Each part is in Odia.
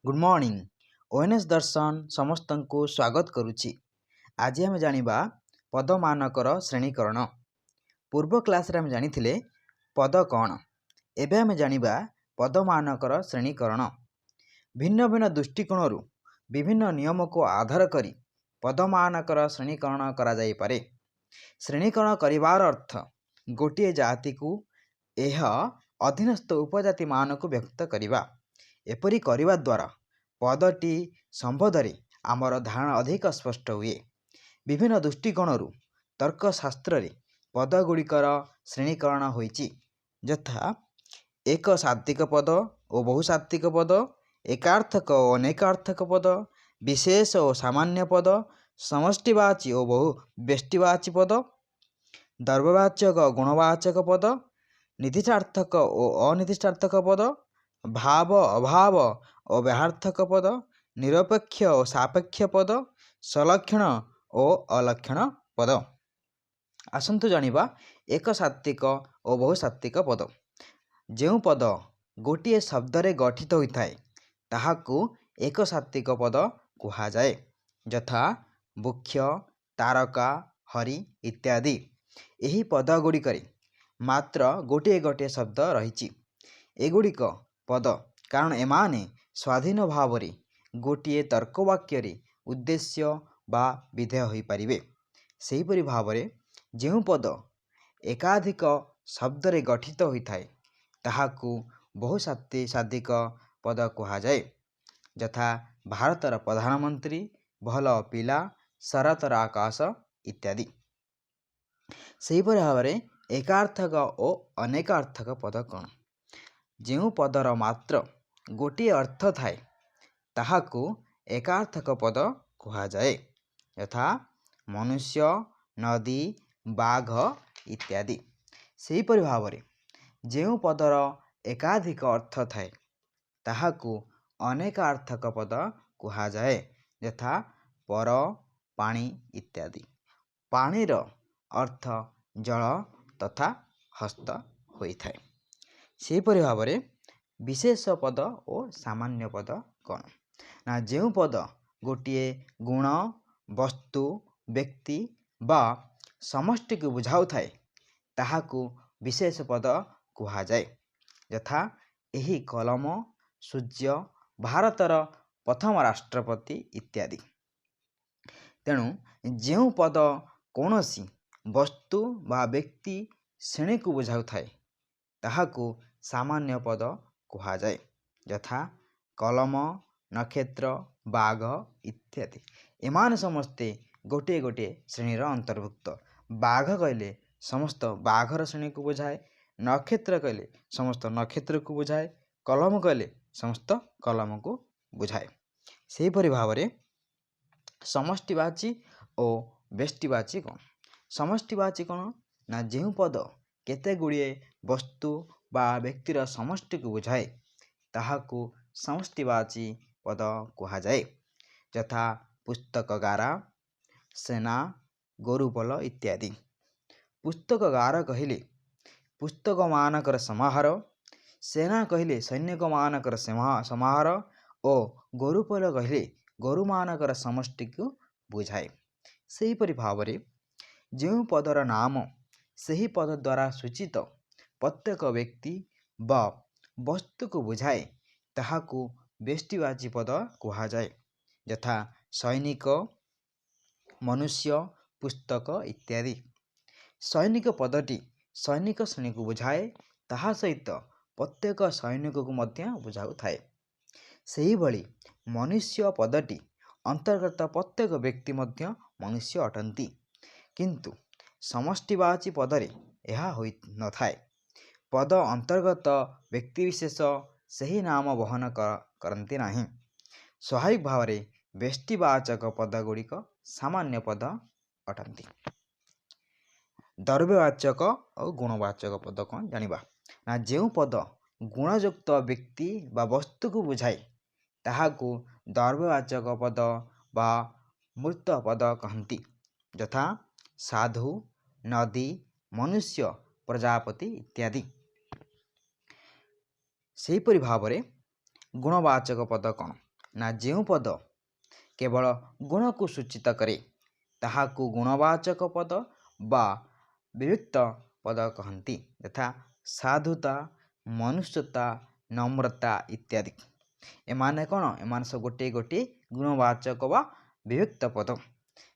Good morning. ओएनएस दर्शन समस्त को स्वागत करुच्ची। आज आम जानिबा पदमानकर श्रेणीकरण। पूर्व क्लास रे आम जानिथिले पद कौन। एबे आम जानिबा पदमानकर श्रेणीकरण। भिन्न भिन्न दृष्टिकोणरू विभिन्न नियम को आधार करी पदमानकर श्रेणीकरण करा जाई पारे। श्रेणीकरण करिवार अर्थ गोटे जाति को यह अधीनस्थ उपजाति मान को व्यक्त करिबा। एपरी करिवा द्वारा पदटी संबोधन आमर धारणा अधिक स्पष्ट हुए। विभिन्न दृष्टिकोणरू तर्कशास्त्र पदगुड़िकर श्रेणीकरण होइछि, यथा एक सात्विक पद और बहुसात्विक पद, एकार्थक और अनेकार्थक पद, विशेष और सामान्य पद, समष्टिवाची और बहु व्यष्टिवाची पद, द्रव्यवाचक और गुणवाचक पद, निर्दिष्टार्थक और अनिर्दिष्टार्थक पद, भाव अभाव और व्यार्थक पद, निरपेक्ष और सापेक्ष पद, सलक्षण और अलक्षण पद। आसंतु जानिबा एक सात्विक और बहुसात्विक पद। जो पद गोटे शब्द रे गठित होता है ताहाकू एक सात्विक पद कहा जाए, यथा वृक्ष, तारका, हरि इत्यादि। यही पद गुड़िक मात्र गोटे गोटे शब्द रही। एगुड़िक पद कारण एमाने स्वाधीन भाव गोटे तर्कवाक्य उद्देश्य बा विधेय हो पारे। सेहीपरि भाव जो पद एकाधिक शब्द रे गठित होता है ताहाकू बहुसात्विक पद कहा जाए, यथा भारतर प्रधानमंत्री, भल पिला, शरतर आकाश इत्यादि। सेहीपरि भाव एकार्थक और अनेकार्थक पद कौन। जो पदर मात्र गोटे अर्थ थाए ताहाकू एकार्थक पद कहा जाए, यथा मनुष्य, नदी, बाघ इत्यादि। सेहीपरि भाव जो पदर एकाधिक अर्थ थाए ताहाकू अनेकार्थक पद कहा जाए, यथा पर, पानी इत्यादि। पानीर अर्थ जल तथा हस्त होता है। सेहीपरि भाव विशेष पद और सामान्य पद कौन ना। जो पद गोटे गुण, वस्तु, व्यक्ति बा समष्टि को बुझाऊ थाए ताहाकू विशेष पद कहा जाए, यथा एही कलम, सूर्य, भारतर प्रथम राष्ट्रपति इत्यादि। तेणु जो पद कौनसी वस्तु बा व्यक्ति श्रेणी को बुझाऊ थाए ताहाकू सामान्य पद कहा जाए, यथा कलम, नक्षत्र, बाघ इत्यादि। एमान समस्ते गोटे गोटे श्रेणीर अंतर्भुक्त। बाघ कहले समस्त बाघर श्रेणी को बुझाए, नक्षत्र कहले समस्त नक्षत्र को बुझाए, कलम कहले समस्त कलम को बुझाए। सेहीपरि भाव समष्टिवाची और व्यष्टिवाची कौन। समष्टिवाची कौन ना जो पद केते गुड़िए वस्तु बा व्यक्तिर समष्टि को बुझाए ताहाकू समष्टिवाची पद कहा जाए, यथा पुस्तकगारा, सेना, गोरुबल इत्यादि। पुस्तकगार कहले पुस्तक मानकर समाहार, सेना कहले सैनिक मानकर समाहार और गोरुबल कहले गोरु मानकर समष्टि को बुझाए। सेहीपरि भाव जो पदर नाम सही पद द्वारा सूचित प्रत्येक व्यक्ति बा वस्तु को बुझाए ताहाकू व्यष्टिवाची पद कहा जाए, यथा सैनिक, मनुष्य, पुस्तक इत्यादि। सैनिक पदटी सैनिक श्रेणी को बुझाए, ताहा सहित प्रत्येक सैनिक को मध्य बुझाऊ थाए। सेही भली मनुष्य पदटी अंतर्गत प्रत्येक व्यक्ति मध्य मनुष्य अटंती, किंतु समष्टिवाची पदरे यह होई न थाए। पद अंतर्गत व्यक्तिविशेष सही नाम वहन करती नहीं। स्वाभाविक भाव व्यष्टिवाचक पद गुड़िक सामान्य पद अटंती। द्रव्यवाचक और गुणवाचक पद कौन जानिबा ना। जो पद गुणयुक्त व्यक्ति बा वस्तु को बुझाए ताहाकू द्रव्यवाचक पद बा मूर्त पद कहती, यथा साधु, नदी, मनुष्य, प्रजापति इत्यादि। सेहीपरि भाव गुणवाचक पद कौन ନା ଯେଉଁ ପଦ କେବଳ ଗୁଣକୁ ସୂଚିତ କରେ ତାହାକୁ ଗୁଣବାଚକ ପଦ ବା ବିଭକ୍ତ ପଦ କହନ୍ତି, ଯଥା ସାଧୁତା, ମନୁଷ୍ୟତା, ନମ୍ରତା ଇତ୍ୟାଦି। ଏମାନେ କ'ଣ? ଏମାନେ ସବୁ ଗୋଟିଏ ଗୋଟିଏ ଗୁଣବାଚକ ବା ବିଭକ୍ତ ପଦ।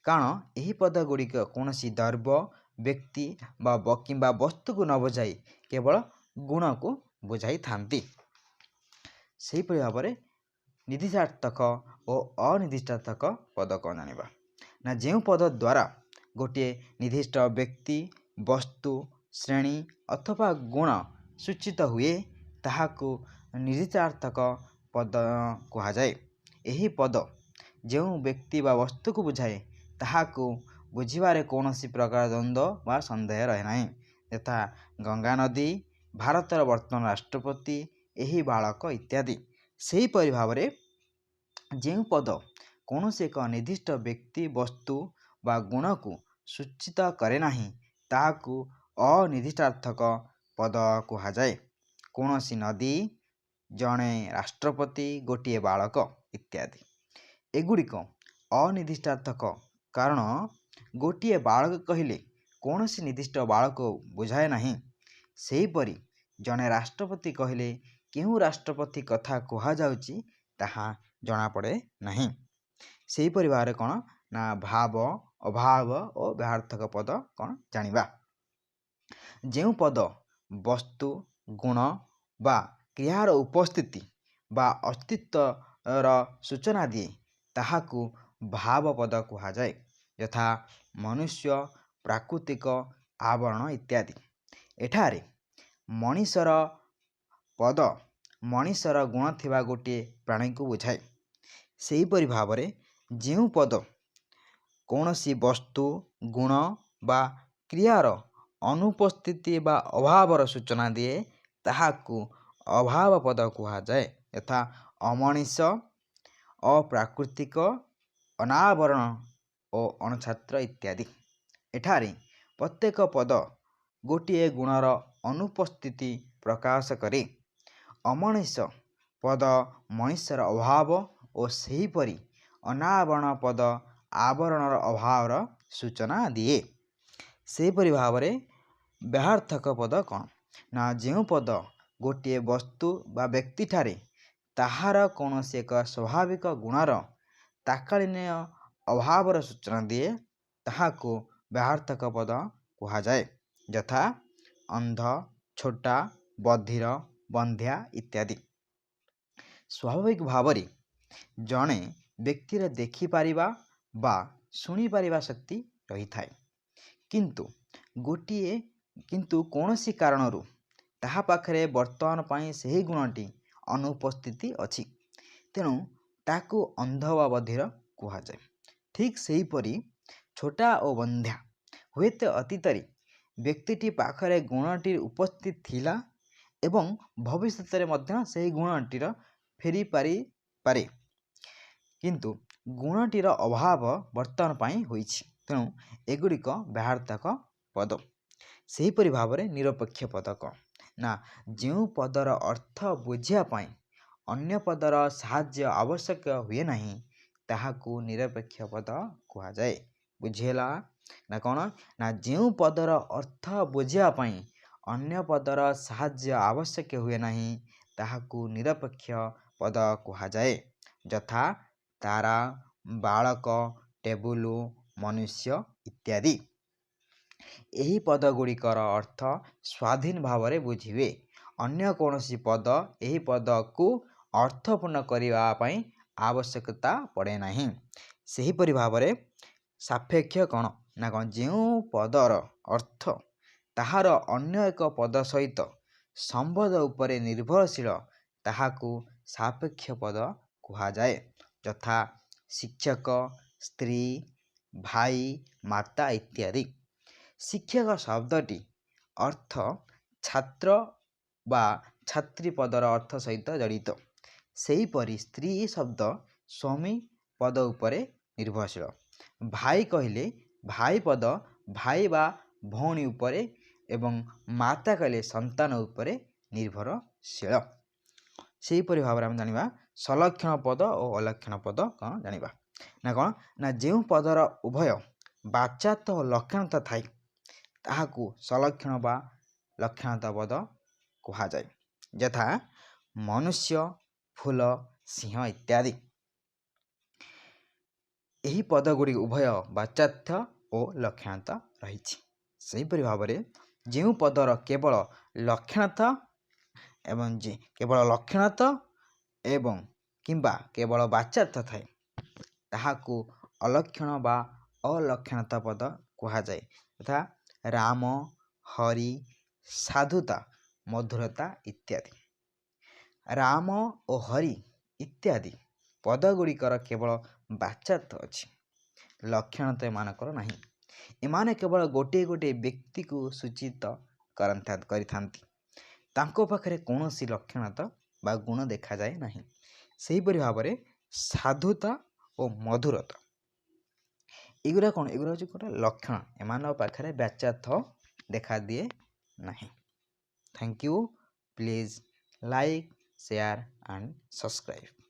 କାରଣ ଏହି ପଦ ଗୁଡ଼ିକ କୌଣସି ଦ୍ରବ୍ୟ, ବ୍ୟକ୍ତି କିମ୍ବା ବସ୍ତୁକୁ ନ ବୁଝାଇ କେବଳ ଗୁଣକୁ ବୁଝାଇଥାନ୍ତି। ସେହିପରି ଭାବରେ ନିର୍ଦ୍ଦିଷ୍ଟାର୍ଥକ ଓ ଅନିର୍ଦ୍ଦିଷ୍ଟାର୍ଥକ ପଦ କ'ଣ ଜାଣିବା? ନା ଯେଉଁ ପଦ ଦ୍ୱାରା ଗୋଟିଏ ନିର୍ଦ୍ଦିଷ୍ଟ ବ୍ୟକ୍ତି, ବସ୍ତୁ, ଶ୍ରେଣୀ ଅଥବା ଗୁଣ ସୂଚିତ ହୁଏ ତାହାକୁ ନିର୍ଦ୍ଦିଷ୍ଟାର୍ଥକ ପଦ କୁହାଯାଏ। ଏହି ପଦ ଯେଉଁ ବ୍ୟକ୍ତି ବା ବସ୍ତୁକୁ ବୁଝାଏ ତାହାକୁ ବୁଝିବାରେ କୌଣସି ପ୍ରକାର ଦ୍ୱନ୍ଦ୍ୱ ବା ସନ୍ଦେହ ରହେ ନାହିଁ, ଯଥା ଗଙ୍ଗା ନଦୀ, ଭାରତର ବର୍ତ୍ତମାନ ରାଷ୍ଟ୍ରପତି, ଏହି ବାଳକ ଇତ୍ୟାଦି। ସେହିପରି ଭାବରେ ଯେଉଁ ପଦ କୌଣସି ଏକ ନିର୍ଦ୍ଦିଷ୍ଟ ବ୍ୟକ୍ତି, ବସ୍ତୁ ବା ଗୁଣକୁ ସୂଚିତ କରେ ନାହିଁ ତାହାକୁ ଅନିର୍ଦ୍ଦିଷ୍ଟାର୍ଥକ ପଦ କୁହାଯାଏ। କୌଣସି ନଦୀ, ଜଣେ ରାଷ୍ଟ୍ରପତି, ଗୋଟିଏ ବାଳକ ଇତ୍ୟାଦି। ଏଗୁଡ଼ିକ ଅନିର୍ଦ୍ଦିଷ୍ଟାର୍ଥକ କାରଣ ଗୋଟିଏ ବାଳକ କହିଲେ କୌଣସି ନିର୍ଦ୍ଦିଷ୍ଟ ବାଳକ ବୁଝାଏ ନାହିଁ। ସେହିପରି ଜଣେ ରାଷ୍ଟ୍ରପତି କହିଲେ କେଉଁ ରାଷ୍ଟ୍ରପତି କଥା କୁହାଯାଉଛି ତାହା ଜଣାପଡ଼େ ନାହିଁ। ସେହିପରି ଭାବରେ କ'ଣ? ନା ଭାବ, ଅଭାବ ଓ ବ୍ୟର୍ଥକ ପଦ କ'ଣ ଜାଣିବା? ଯେଉଁ ପଦ ବସ୍ତୁ, ଗୁଣ ବା କ୍ରିୟାର ଉପସ୍ଥିତି ବା ଅସ୍ତିତ୍ୱର ସୂଚନା ଦିଏ ତାହାକୁ ଭାବ ପଦ କୁହାଯାଏ, ଯଥା ମନୁଷ୍ୟ, ପ୍ରାକୃତିକ, ଆବରଣ ଇତ୍ୟାଦି। ଏଠାରେ ମଣିଷର ପଦ ମଣିଷର ଗୁଣ ଥିବା ଗୋଟିଏ ପ୍ରାଣୀକୁ ବୁଝାଏ। ସେହିପରି ଭାବରେ ଯେଉଁ ପଦ କୌଣସି ବସ୍ତୁ, ଗୁଣ ବା କ୍ରିୟାର ଅନୁପସ୍ଥିତି ବା ଅଭାବର ସୂଚନା ଦିଏ ତାହାକୁ ଅଭାବ ପଦ କୁହାଯାଏ, ଯଥା ଅମଣିଷ, ଅପ୍ରାକୃତିକ, ଅନାବରଣ ଓ ଅଣଛାତ୍ର ଇତ୍ୟାଦି। ଏଠାରେ ପ୍ରତ୍ୟେକ ପଦ ଗୋଟିଏ ଗୁଣର ଅନୁପସ୍ଥିତି ପ୍ରକାଶ କରେ। ଅମଣିଷ ପଦ ମଣିଷର ଅଭାବ ଓ ସେହିପରି ଅନାବରଣ ପଦ ଆବରଣର ଅଭାବର ସୂଚନା ଦିଏ। ସେହିପରି ଭାବରେ ବ୍ୟର୍ଥକ ପଦ କ'ଣ? ନା ଯେଉଁ ପଦ ଗୋଟିଏ ବସ୍ତୁ ବା ବ୍ୟକ୍ତିଠାରେ ତାହାର କୌଣସି ଏକ ସ୍ୱାଭାବିକ ଗୁଣର ତାତ୍କାଳୀନ ଅଭାବର ସୂଚନା ଦିଏ ତାହାକୁ ବ୍ୟର୍ଥକ ପଦ କୁହାଯାଏ, ଯଥା ଅନ୍ଧ, ଛୋଟା, ବଧିର, ବନ୍ଧ୍ୟା ଇତ୍ୟାଦି। ସ୍ୱାଭାବିକ ଭାବରେ ଜଣେ ବ୍ୟକ୍ତିର ଦେଖିପାରିବା ବା ଶୁଣିପାରିବା ଶକ୍ତି ରହିଥାଏ, କିନ୍ତୁ କୌଣସି କାରଣରୁ ତାହା ପାଖରେ ବର୍ତ୍ତମାନ ପାଇଁ ସେହି ଗୁଣଟି ଅନୁପସ୍ଥିତି ଅଛି, ତେଣୁ ତାକୁ ଅନ୍ଧ ବା ବଧିର କୁହାଯାଏ। ଠିକ୍ ସେହିପରି ଛୋଟା ଓ ବନ୍ଧ୍ୟା ହୁଏତ ଅତୀତରେ ବ୍ୟକ୍ତିଟି ପାଖରେ ଗୁଣଟିର ଉପସ୍ଥିତି ଥିଲା ଏବଂ ଭବିଷ୍ୟତରେ ମଧ୍ୟ ସେହି ଗୁଣଟିର ଫେରିପାରିପାରେ, କିନ୍ତୁ ଗୁଣଟିର ଅଭାବ ବର୍ତ୍ତମାନ ପାଇଁ ହୋଇଛି, ତେଣୁ ଏଗୁଡ଼ିକ ବ୍ୟର୍ଥକ ପଦ। ସେହିପରି ଭାବରେ ନିରପେକ୍ଷ ପଦ କ'ଣ? ନା ଯେଉଁ ପଦର ଅର୍ଥ ବୁଝିବା ପାଇଁ ଅନ୍ୟ ପଦର ସାହାଯ୍ୟ ଆବଶ୍ୟକ ହୁଏ ନାହିଁ ତାହାକୁ ନିରପେକ୍ଷ ପଦ କୁହାଯାଏ। ବୁଝିହେଲା ନା କ'ଣ? ନା ଯେଉଁ ପଦର ଅର୍ଥ ବୁଝିବା ପାଇଁ ଅନ୍ୟ ପଦର ସାହାଯ୍ୟ ଆବଶ୍ୟକ ହୁଏ ନାହିଁ ତାହାକୁ ନିରପେକ୍ଷ ପଦ କୁହାଯାଏ, ଯଥା ତାରା, ବାଳକ, ଟେବୁଲ, ମନୁଷ୍ୟ ଇତ୍ୟାଦି। ଏହି ପଦ ଗୁଡ଼ିକର ଅର୍ଥ ସ୍ୱାଧୀନ ଭାବରେ ବୁଝିହୁଏ। ଅନ୍ୟ କୌଣସି ପଦ ଏହି ପଦକୁ ଅର୍ଥପୂର୍ଣ୍ଣ କରିବା ପାଇଁ ଆବଶ୍ୟକତା ପଡ଼େ ନାହିଁ। ସେହିପରି ଭାବରେ ସାପେକ୍ଷ କ'ଣ? ନା କ'ଣ? ଯେଉଁ ପଦର ଅର୍ଥ ତାହାର ଅନ୍ୟ ଏକ ପଦ ସହିତ ସମ୍ବନ୍ଧ ଉପରେ ନିର୍ଭରଶୀଳ ତାହାକୁ ସାପେକ୍ଷ ପଦ କୁହାଯାଏ, ଯଥା ଶିକ୍ଷକ, ସ୍ତ୍ରୀ, ଭାଇ, ମାତା ଇତ୍ୟାଦି। ଶିକ୍ଷକ ଶବ୍ଦଟି ଅର୍ଥ ଛାତ୍ର ବା ଛାତ୍ରୀ ପଦର ଅର୍ଥ ସହିତ ଜଡ଼ିତ। ସେହିପରି ସ୍ତ୍ରୀ ଶବ୍ଦ ସ୍ୱାମୀ ପଦ ଉପରେ ନିର୍ଭରଶୀଳ। ଭାଇ କହିଲେ ଭାଇ ପଦ ଭାଇ ବା ଭଉଣୀ ଉପରେ ଏବଂ ମାତା କହିଲେ ସନ୍ତାନ ଉପରେ ନିର୍ଭରଶୀଳ। ସେହିପରି ଭାବରେ ଆମେ ଜାଣିବା ସଲକ୍ଷଣ ପଦ ଓ ଅଲକ୍ଷଣ ପଦ କ'ଣ ଜାଣିବା ନା କ'ଣ ନା ଯେଉଁ ପଦର ଉଭୟ ବାଚ୍ୟାର୍ଥ ଓ ଲକ୍ଷଣାର୍ଥ ଥାଏ ତାହାକୁ ସଲକ୍ଷଣ ବା ଲକ୍ଷଣାର୍ଥ ପଦ କୁହାଯାଏ। ଯଥା ମନୁଷ୍ୟ, ଫୁଲ, ସିଂହ ଇତ୍ୟାଦି। ଏହି ପଦଗୁଡ଼ିକ ଉଭୟ ବାଚ୍ୟାର୍ଥ ଓ ଲକ୍ଷଣାର୍ଥ ରହିଛି। ସେହିପରି ଭାବରେ ଯେଉଁ ପଦର କେବଳ ଲକ୍ଷଣାର୍ଥ ଏବଂ କିମ୍ବା କେବଳ ବାଚ୍ୟାର୍ଥ ଥାଏ ତାହାକୁ ଅଲକ୍ଷଣ ବା ଅଲକ୍ଷଣାର୍ଥ ପଦ କୁହାଯାଏ। ତଥା ରାମ, ହରି, ସାଧୁତା, ମଧୁରତା ଇତ୍ୟାଦି। ରାମ ଓ ହରି ଇତ୍ୟାଦି ପଦଗୁଡ଼ିକର କେବଳ ବାଚ୍ୟାର୍ଥ ଅଛି, ଲକ୍ଷଣାର୍ଥ ଏମାନଙ୍କର ନାହିଁ। ଏମାନେ କେବଳ ଗୋଟିଏ ଗୋଟିଏ ବ୍ୟକ୍ତିକୁ ସୂଚିତ କରିଥାନ୍ତି। ତାଙ୍କ ପାଖରେ କୌଣସି ଲକ୍ଷଣାର୍ଥ ବା ଗୁଣ ଦେଖାଯାଏ ନାହିଁ। ସେହିପରି ଭାବରେ ସାଧୁତା ଓ ମଧୁରତା ଏଗୁଡ଼ା କ'ଣ? ଏଗୁଡ଼ା ହେଉଛି ଗୋଟେ ଲକ୍ଷଣ। ଏମାନଙ୍କ ପାଖରେ ବାଚ୍ୟାର୍ଥ ଦେଖାଦିଏ ନାହିଁ। Thank you. Please like, share and subscribe.